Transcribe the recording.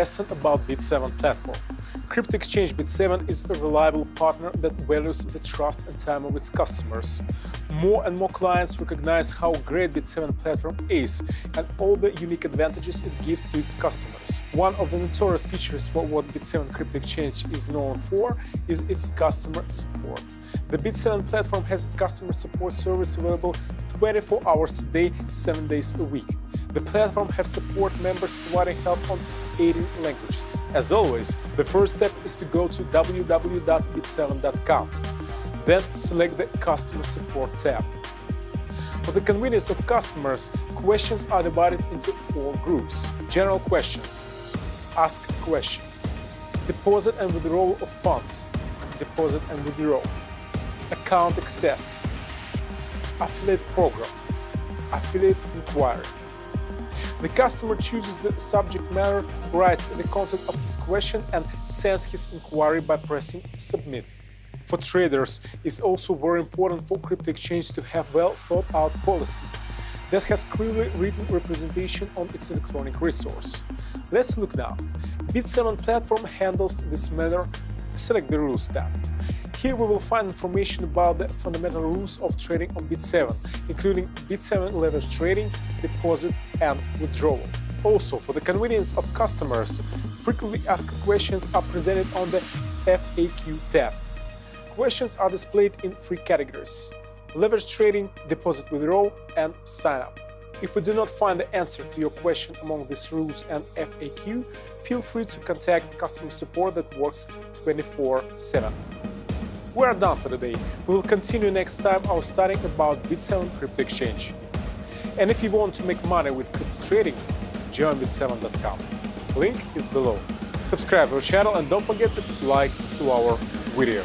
lesson about BitSeven platform. Crypto exchange BitSeven is a reliable partner that values the trust and time of its customers. More and more clients recognize how great BitSeven platform is and all the unique advantages it gives to its customers. One of the notorious features for what BitSeven crypto exchange is known for is its customer support. The BitSeven platform has customer support service available 24 hours a day, 7 days a week. The platform has support members providing help on 18 languages. As always, the first step is to go to www.bitseven.com. Then select the Customer Support tab. For the convenience of customers, questions are divided into 4 groups. General questions, ask a question, deposit and withdrawal of funds, deposit and withdrawal, account access, affiliate program, affiliate inquiry. The customer chooses the subject matter, writes the content of his question and sends his inquiry by pressing Submit. For traders, it's also very important for crypto exchange to have well-thought-out policy that has clearly written representation on its electronic resource. Let's look now. BitSeven platform handles this matter. Select the Rules tab. Here we will find information about the fundamental rules of trading on BitSeven, including BitSeven leverage trading, deposit, and withdrawal. Also, for the convenience of customers, frequently asked questions are presented on the FAQ tab. Questions are displayed in 3 categories: leverage trading, deposit withdrawal, and sign up. If we do not find the answer to your question among these rules and FAQ, feel free to contact customer support that works 24/7. We are done for today. We will continue next time our study about BitSeven crypto exchange. And if you want to make money with crypto trading, join BitSeven.com. Link is below. Subscribe to our channel and don't forget to like to our video.